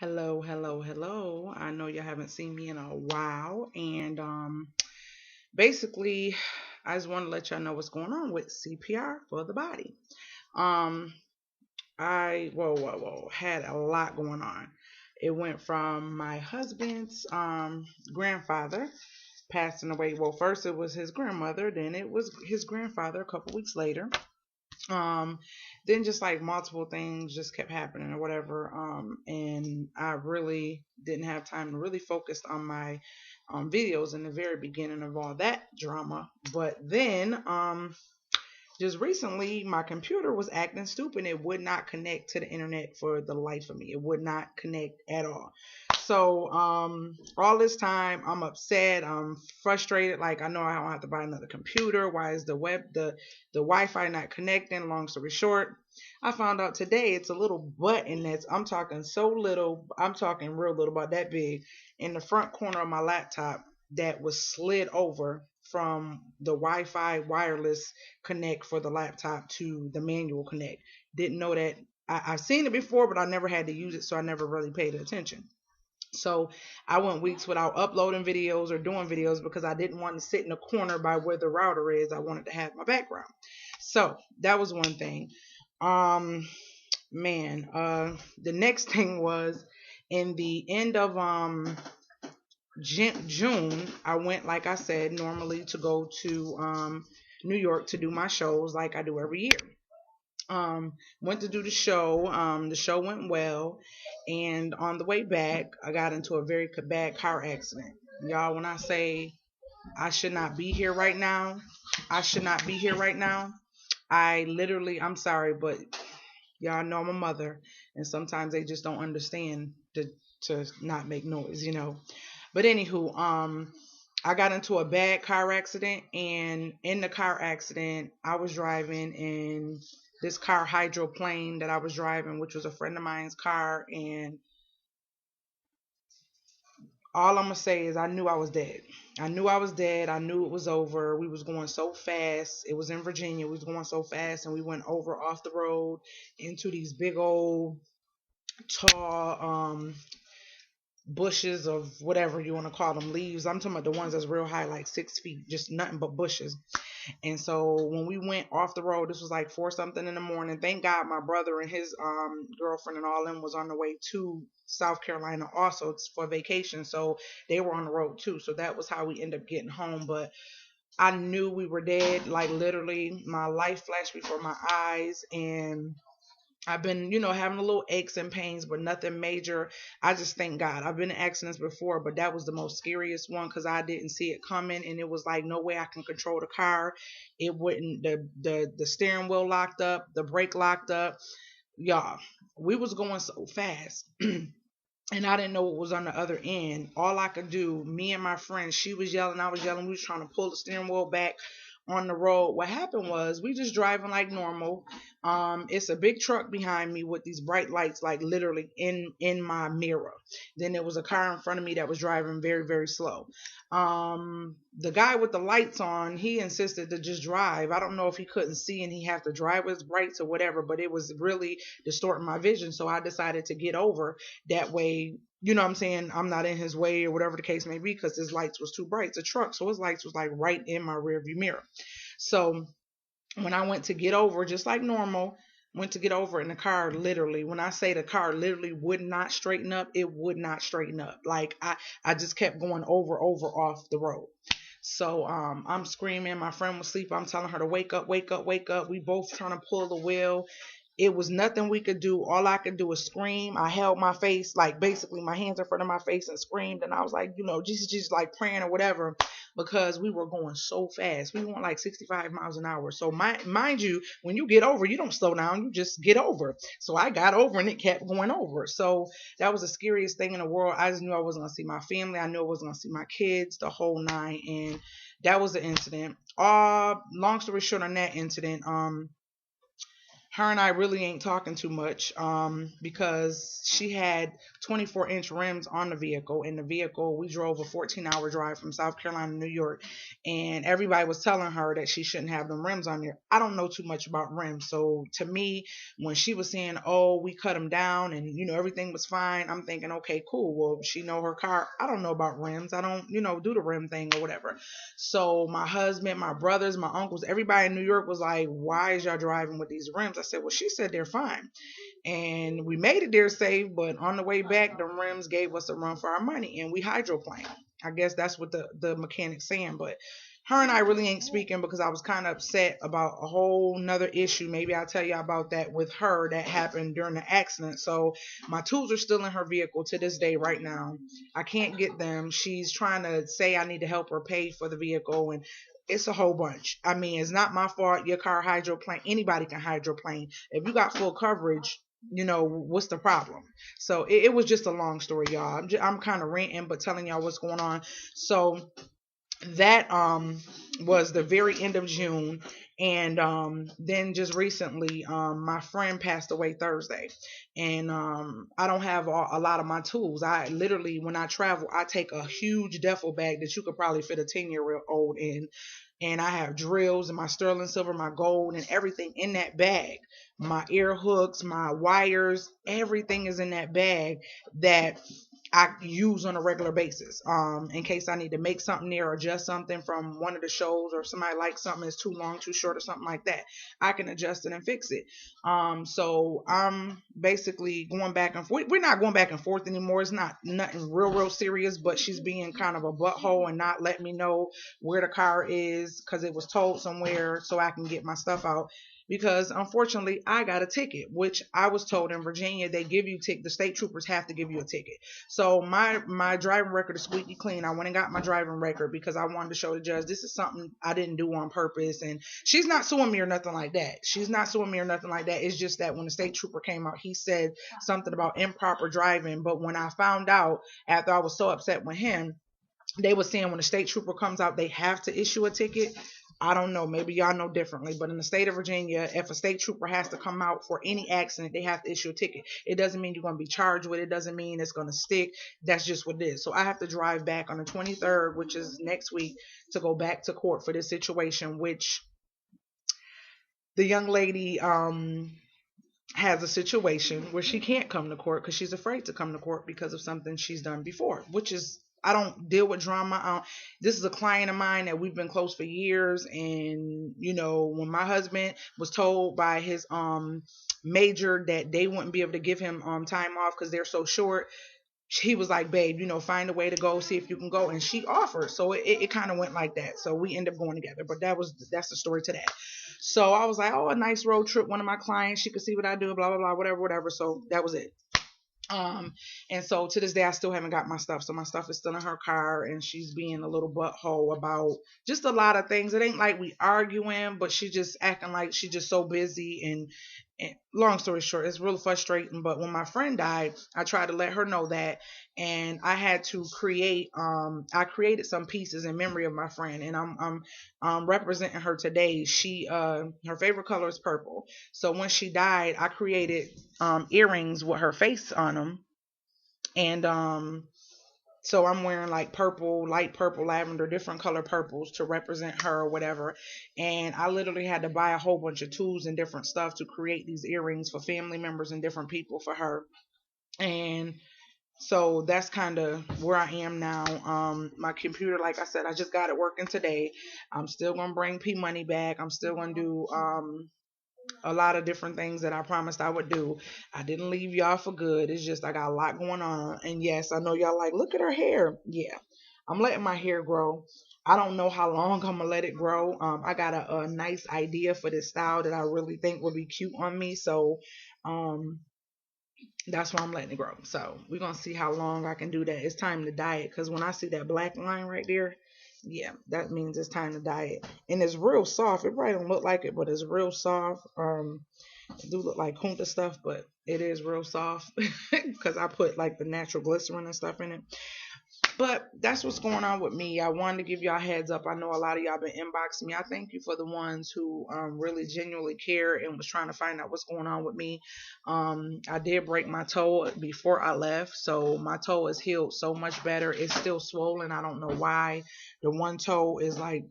Hello, hello, hello. I know you haven't seen me in a while, and basically, I just want to let y'all know what's going on with CPR for the body. Um, I whoa had a lot going on. It went from my husband's grandfather passing away. Well, first it was his grandmother, then it was his grandfather a couple weeks later. um then just like multiple things just kept happening or whatever, and I really didn't have time to really focus on my videos in the very beginning of all that drama. But then just recently my computer was acting stupid. It would not connect to the internet for the life of me. It would not connect at all. So all this time I'm upset, I'm frustrated, like I know I don't have to buy another computer. Why is the Wi-Fi not connecting? Long story short, I found out today it's a little button that's, I'm talking so little, I'm talking real little, about that big, in the front corner of my laptop, that was slid over from the Wi-Fi wireless connect for the laptop to the manual connect. Didn't know that. I've seen it before, but I never had to use it, so I never really paid attention. So I went weeks without uploading videos or doing videos because I didn't want to sit in the corner by where the router is. I wanted to have my background. So that was one thing. Um, man, the next thing was in the end of June, I went, like I said, normally to go to New York to do my shows like I do every year. Went to do the show. The show went well, and on the way back, I got into a very bad car accident. Y'all, when I say I should not be here right now, I should not be here right now. I literally, I'm sorry, but y'all know I'm a mother, and sometimes they just don't understand to not make noise. But anywho, I got into a bad car accident, and in the car accident, I was driving in this car hydroplane that I was driving, which was a friend of mine's car, and all I'm gonna say is I knew I was dead. I knew I was dead. I knew it was over. We was going so fast. It was in Virginia. We was going so fast, and we went over off the road into these big old tall bushes of whatever you want to call them, leaves. I'm talking about the ones that's real high, like 6 feet, just nothing but bushes. And so when we went off the road, this was like four something in the morning. Thank God my brother and his girlfriend and all them was on the way to South Carolina also for vacation. So they were on the road too. So that was how we ended up getting home. But I knew we were dead. Like literally my life flashed before my eyes, and I've been, having a little aches and pains, but nothing major. I just thank God. I've been in accidents before, but that was the most scariest one because I didn't see it coming, and it was like no way I can control the car. It wouldn't. The steering wheel locked up, the brake locked up. Y'all, we was going so fast. And I didn't know what was on the other end. All I could do, me and my friend, she was yelling, I was yelling. We was trying to pull the steering wheel back on the road. What happened was we just driving like normal. It's a big truck behind me with these bright lights, like literally in my mirror. Then there was a car in front of me that was driving very very slow. The guy with the lights on, he insisted to just drive. I don't know if he couldn't see and he had to drive with his brights or whatever, but it was really distorting my vision. So I decided to get over that way. You know what I'm saying? I'm not in his way or whatever the case may be because his lights was too bright. It's a truck, so his lights was like right in my rearview mirror. So when I went to get over, just like normal, went to get over in the car, literally, when I say the car literally would not straighten up, it would not straighten up. Like I just kept going over off the road. So I'm screaming. My friend was asleep. I'm telling her to wake up, wake up, wake up. We both trying to pull the wheel. It was nothing we could do. All I could do was scream. I held my face, like basically my hands in front of my face, and screamed. And I was like, just like praying or whatever, because we were going so fast. We went like 65 miles an hour. So mind you, when you get over, you don't slow down. You just get over. So I got over and it kept going over. So that was the scariest thing in the world. I just knew I wasn't going to see my family. I knew I wasn't going to see my kids, the whole nine. And that was the incident. Long story short on that incident, her and I really ain't talking too much because she had 24-inch rims on the vehicle. In the vehicle, we drove a 14-hour drive from South Carolina to New York, and everybody was telling her that she shouldn't have them rims on there. I don't know too much about rims, so to me, when she was saying, "Oh, we cut them down and everything was fine," I'm thinking, "Okay, cool. Well, she know her car. I don't know about rims. I don't do the rim thing or whatever." So my husband, my brothers, my uncles, everybody in New York was like, "Why is y'all driving with these rims?" I said, "Well, she said they're fine." And we made it there safe, but on the way back, the rims gave us a run for our money and we hydroplaned. I guess that's what the mechanic's saying. But her and I really ain't speaking because I was kind of upset about a whole nother issue. Maybe I'll tell you about that with her that happened during the accident. So my tools are still in her vehicle to this day right now. I can't get them. She's trying to say I need to help her pay for the vehicle, and it's a whole bunch. I mean, it's not my fault. Your car hydroplane. Anybody can hydroplane. If you got full coverage, what's the problem? So it was just a long story, y'all. I'm kind of ranting but telling y'all what's going on. So that was the very end of June, and then just recently my friend passed away Thursday, and I don't have a lot of my tools. I literally, when I travel, I take a huge duffel bag that you could probably fit a 10-year-old in, and I have drills and my sterling silver, my gold, and everything in that bag. My ear hooks, my wires, everything is in that bag that I use on a regular basis. In case I need to make something there or adjust something from one of the shows, or if somebody likes something is too long, too short, or something like that, I can adjust it and fix it. So I'm basically going back and forth. We're not going back and forth anymore. It's not nothing real serious, but she's being kind of a butthole and not letting me know where the car is because it was towed somewhere so I can get my stuff out. Because unfortunately, I got a ticket, which I was told in Virginia they give you the state troopers have to give you a ticket. So my driving record is squeaky clean. I went and got my driving record because I wanted to show the judge this is something I didn't do on purpose. And she's not suing me or nothing like that. She's not suing me or nothing like that. It's just that when the state trooper came out, he said something about improper driving. But when I found out after I was so upset with him, they were saying when the state trooper comes out, they have to issue a ticket. I don't know. Maybe y'all know differently. But in the state of Virginia, if a state trooper has to come out for any accident, they have to issue a ticket. It doesn't mean you're going to be charged with it. It doesn't mean it's going to stick. That's just what it is. So I have to drive back on the 23rd, which is next week, to go back to court for this situation, which the young lady has a situation where she can't come to court because she's afraid to come to court because of something she's done before, which is I don't deal with drama. This is a client of mine that we've been close for years, and when my husband was told by his major that they wouldn't be able to give him time off because they're so short, he was like, "Babe, find a way to go, see if you can go," and she offered. So it kind of went like that. So we ended up going together. But that's the story to that. So I was like, "Oh, a nice road trip." One of my clients, she could see what I do, blah blah blah, whatever. So that was it. And so to this day, I still haven't got my stuff. So my stuff is still in her car, and she's being a little butthole about just a lot of things. It ain't like we arguing, but she just acting like she's just so busy. And long story short, it's really frustrating. But when my friend died, I tried to let her know that, and I had to I created some pieces in memory of my friend, and I'm representing her today. Her favorite color is purple. So when she died, I created earrings with her face on them, and so I'm wearing like purple, light purple, lavender, different color purples to represent her or whatever. And I literally had to buy a whole bunch of tools and different stuff to create these earrings for family members and different people for her. And so that's kind of where I am now. My computer, like I said, I just got it working today. I'm still gonna bring P Money back. I'm still gonna do a lot of different things that I promised I would do. I didn't leave y'all for good. It's just I got a lot going on. And yes, I know y'all like, look at her hair. Yeah, I'm letting my hair grow. I don't know how long I'm gonna let it grow. I got a nice idea for this style that I really think would be cute on me. So um that's why I'm letting it grow. So we're gonna see how long I can do that. It's time to dye it because when I see that black line right there, yeah, that means it's time to dye it. And it's real soft. It probably don't look like it, but it's real soft. It do look like Kunta stuff, but it is real soft because I put like the natural glycerin and stuff in it. But that's what's going on with me. I wanted to give y'all a heads up. I know a lot of y'all been inboxing me. I thank you for the ones who really genuinely care and was trying to find out what's going on with me. I did break my toe before I left, so my toe is healed so much better. It's still swollen. I don't know why. The one toe is like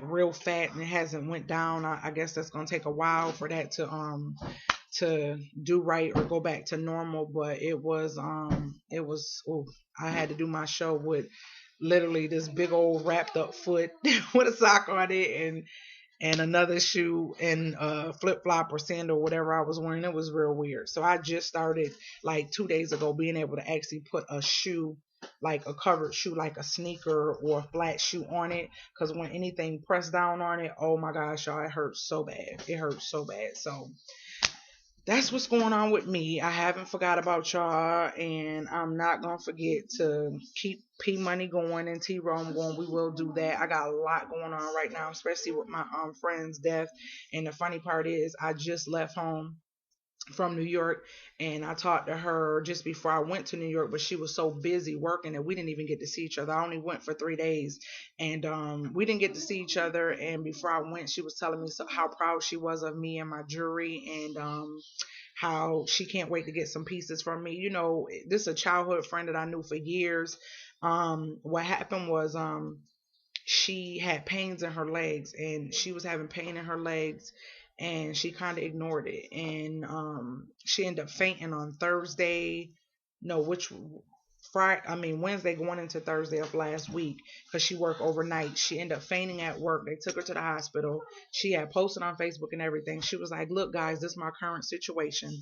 real fat and it hasn't went down. I guess that's gonna take a while for that to do right or go back to normal. But it was ooh, I had to do my show with literally this big old wrapped up foot with a sock on it and another shoe and flip flop or sandal, whatever I was wearing. It was real weird. So I just started like 2 days ago being able to actually put a shoe, like a covered shoe, like a sneaker or a flat shoe on it. Because when anything pressed down on it, oh my gosh, y'all, it hurts so bad. It hurts so bad. So that's what's going on with me. I haven't forgot about y'all, and I'm not gonna forget to keep P Money going and T Rome going. We will do that. I got a lot going on right now, especially with my friend's death. And the funny part is, I just left home from New York, and I talked to her just before I went to New York, but she was so busy working that we didn't even get to see each other. I only went for 3 days, and we didn't get to see each other. And before I went, she was telling me how proud she was of me and my jewelry, and how she can't wait to get some pieces from me. You know, this is a childhood friend that I knew for years. What happened was she had pains in her legs, and she was having pain in her legs, and she kind of ignored it, and she ended up fainting on Thursday, no, which Friday, I mean Wednesday going into Thursday of last week, because she worked overnight. She ended up fainting at work. They took her to the hospital. She had posted on Facebook and everything. She was like, look guys, this is my current situation.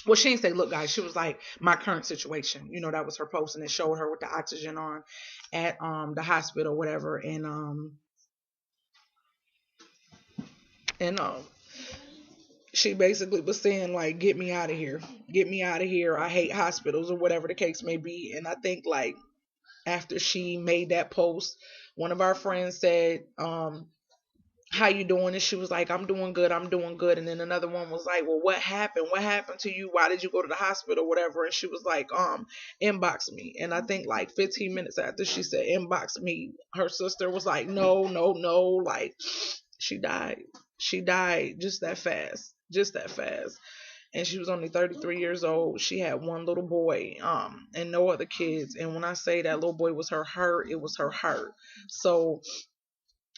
Well, she didn't say, look, guys. She was like, my current situation. You know, that was her post, and it showed her with the oxygen on at the hospital, whatever. And she basically was saying like, get me out of here, get me out of here. I hate hospitals or whatever the case may be. And I think like after she made that post, one of our friends said, how you doing? And she was like, I'm doing good, I'm doing good. And then another one was like, well, what happened to you? Why did you go to the hospital, whatever? And she was like, inbox me. And I think like 15 minutes after she said inbox me, her sister was like, no, no, no, like she died. She died just that fast, just that fast. And she was only 33 years old. She had one little boy, and no other kids. And when I say that little boy was her heart, it was her heart. So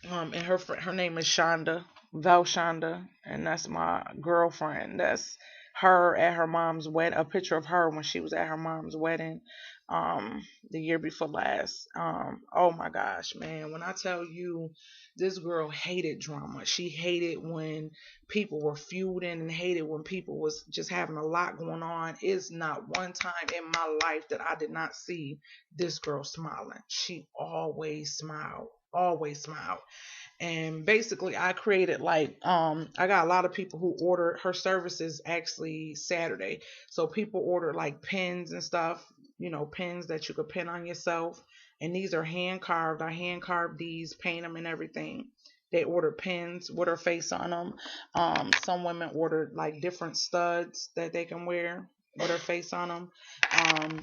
and her name is Shonda, Valshonda, and that's my girlfriend. That's her at her mom's wedding. A picture of her when she was at her mom's wedding, the year before last. Oh my gosh, man! When I tell you, this girl hated drama. She hated when people were feuding and hated when people was just having a lot going on. It's not one time in my life that I did not see this girl smiling. She always smiled, always smiled. And basically I created like I got a lot of people who ordered her services actually Saturday. So people ordered like pins and stuff, you know, pins that you could pin on yourself. And these are hand carved. I hand carved these, paint them and everything. They ordered pins with her face on them. Some women ordered like different studs that they can wear with her face on them.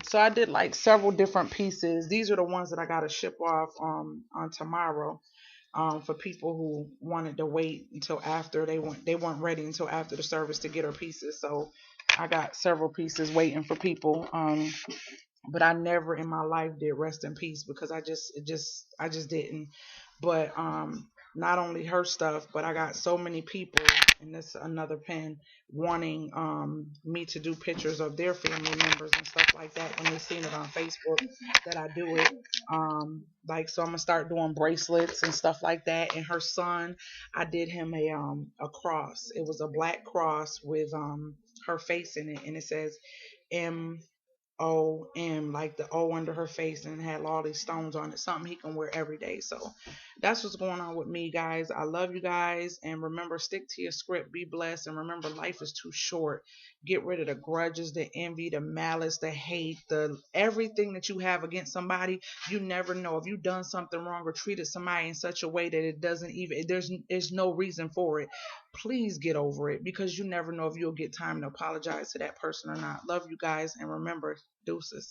So I did like several different pieces. These are the ones that I got to ship off on tomorrow, for people who wanted to wait until after they weren't ready until after the service to get her pieces. So I got several pieces waiting for people. But I never in my life did rest in peace because I just didn't. But not only her stuff, but I got so many people, and this is another pen, wanting me to do pictures of their family members and stuff like that when they seen it on Facebook that I do it. Like so I'm gonna start doing bracelets and stuff like that. And her son, I did him a cross. It was a black cross with her face in it, and it says M like the O under her face, and had all these stones on it. Something he can wear every day. So that's what's going on with me, guys. I love you guys, and remember, stick to your script. Be blessed, and remember, life is too short. Get rid of the grudges, the envy, the malice, the hate, the everything that you have against somebody. You never know if you've done something wrong or treated somebody in such a way that it doesn't even there's no reason for it. Please get over it, because you never know if you'll get time to apologize to that person or not. Love you guys, and remember, deuces.